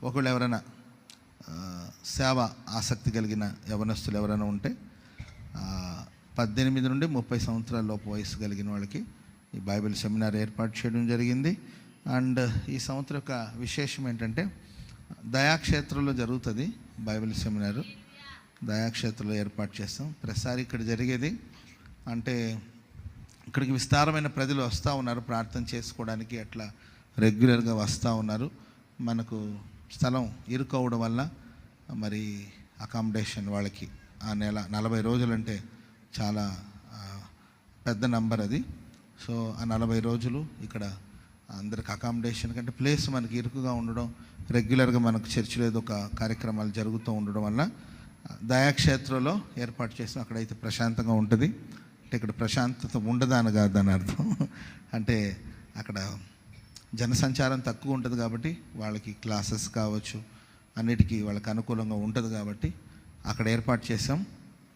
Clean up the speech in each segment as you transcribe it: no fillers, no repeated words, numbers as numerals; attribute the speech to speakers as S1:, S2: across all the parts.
S1: ఒకవేళ ఎవరైనా సేవ ఆసక్తి కలిగిన యవనస్తులు ఎవరైనా ఉంటే 18 నుండి 30 సంవత్సరాల లోపు వయసు కలిగిన వాళ్ళకి ఈ బైబిల్ సెమినార్ ఏర్పాటు చేయడం జరిగింది. అండ్ ఈ సంవత్సరం యొక్క విశేషం ఏంటంటే దయాక్షేత్రంలో జరుగుతుంది బైబిల్ సెమినారు. దయాక్షేత్రంలో ఏర్పాటు చేస్తాం. ప్రతిసారి ఇక్కడ జరిగేది అంటే ఇక్కడికి విస్తారమైన ప్రజలు వస్తూ ఉన్నారు ప్రార్థన చేసుకోవడానికి, అట్లా రెగ్యులర్గా వస్తూ ఉన్నారు. మనకు స్థలం ఇరుకోవడం వల్ల మరి అకామిడేషన్ వాళ్ళకి ఆ నెల 40 రోజులంటే చాలా పెద్ద నంబర్ అది. సో ఆ 40 రోజులు ఇక్కడ అందరికి అకామిడేషన్ కంటే ప్లేస్ మనకి ఇరుకుగా ఉండడం, రెగ్యులర్గా మనకు చర్చిలో ఏదో ఒక కార్యక్రమాలు జరుగుతూ ఉండడం వల్ల దయాక్షేత్రంలో ఏర్పాటు చేసాం. అక్కడైతే ప్రశాంతంగా ఉంటుంది. అంటే ఇక్కడ ప్రశాంతత ఉండదని కాదు అని అర్థం. అంటే అక్కడ జనసంచారం తక్కువ ఉంటుంది కాబట్టి వాళ్ళకి క్లాసెస్ కావచ్చు అన్నిటికీ వాళ్ళకి అనుకూలంగా ఉంటుంది కాబట్టి అక్కడ ఏర్పాటు చేసాం.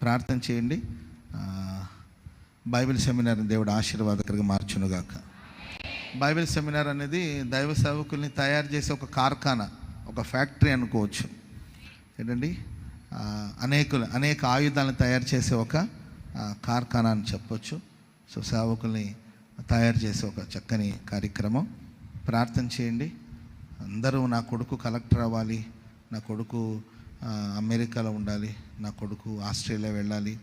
S1: ప్రార్థన చేయండి. బైబిల్ సెమినార్ దేవుడు ఆశీర్వాదకరంగా మార్చునుగాక. బైబిల్ సెమినార్ అనేది దైవ సేవకుల్ని తయారు చేసే ఒక కార్ఖానా, ఒక ఫ్యాక్టరీ అనుకోవచ్చు. ఏంటండి, అనేక ఆయుధాలను తయారు చేసే ఒక కార్ఖానా అని చెప్పొచ్చు. సో సేవకుల్ని తయారు చేసే ఒక చక్కని కార్యక్రమం. ప్రార్థన చేయండి. అందరూ నా కొడుకు కలెక్టర్ అవ్వాలి, నా కొడుకు అమెరికాలో ఉండాలి, నా కొడుకు ఆస్ట్రేలియా వెళ్ళాలి,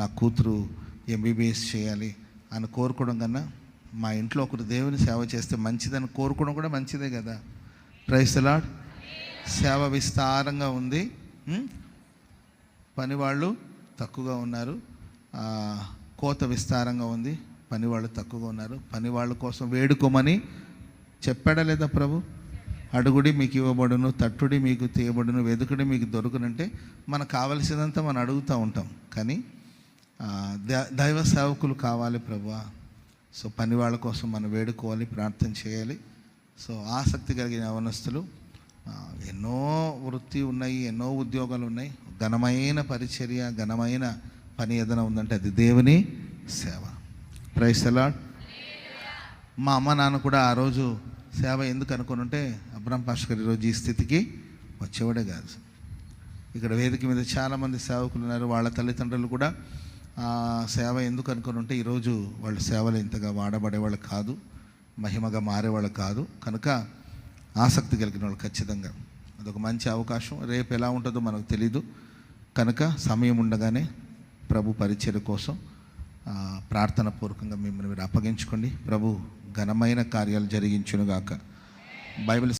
S1: నా కూతురు MBBS చేయాలి అని కోరుకోవడం కన్నా మా ఇంట్లో ఒకరు దేవుని సేవ చేస్తే మంచిదని కోరుకోవడం కూడా మంచిదే కదా. Praise the lord. సేవ విస్తారంగా ఉంది, పనివాళ్ళు తక్కువగా ఉన్నారు. కోత విస్తారంగా ఉంది, పనివాళ్ళు తక్కువగా ఉన్నారు. పనివాళ్ళ కోసం వేడుకోమని చెప్పాడా లేదా ప్రభు? అడుగుడి మీకు ఇవ్వబడును, తట్టుడి మీకు తీయబడును, వెదుకుడి మీకు దొరుకునంటే మనకు కావలసినంత మనం అడుగుతూ ఉంటాం. కానీ దైవ సేవకులు కావాలి ప్రభువా. సో పని వాళ్ళ కోసం మనం వేడుకోవాలి, ప్రార్థన చేయాలి. సో ఆసక్తి కలిగిన యవనస్తులు, ఎన్నో వృత్తి ఉన్నాయి, ఎన్నో ఉద్యోగాలు ఉన్నాయి. ఘనమైన పరిచర్య, ఘనమైన పని ఏదైనా ఉందంటే అది దేవుని సేవ. Praise the lord. మా అమ్మ నాన్న కూడా ఆ రోజు సేవ ఎందుకు అనుకుని ఉంటే అబ్రహం పాస్టర్ ఈరోజు ఈ స్థితికి వచ్చేవాడే కాదు. ఇక్కడ వేదిక మీద చాలామంది సేవకులు ఉన్నారు. వాళ్ళ తల్లిదండ్రులు కూడా సేవ ఎందుకు అనుకుని ఉంటే ఈరోజు వాళ్ళ సేవలు ఇంతగా వాడబడేవాళ్ళు కాదు, మహిమగా మారేవాళ్ళు కాదు. కనుక ఆసక్తి కలిగిన వాళ్ళు ఖచ్చితంగా అదొక మంచి అవకాశం. రేపు ఎలా ఉంటుందో మనకు తెలీదు. కనుక సమయం ఉండగానే ప్రభు పరిచర్య కోసం ప్రార్థన పూర్వకంగా మిమ్మల్ని మీరు అప్పగించుకోండి. ప్రభు ఘనమైన కార్యాలు జరిగించునుగాక. బైబిల్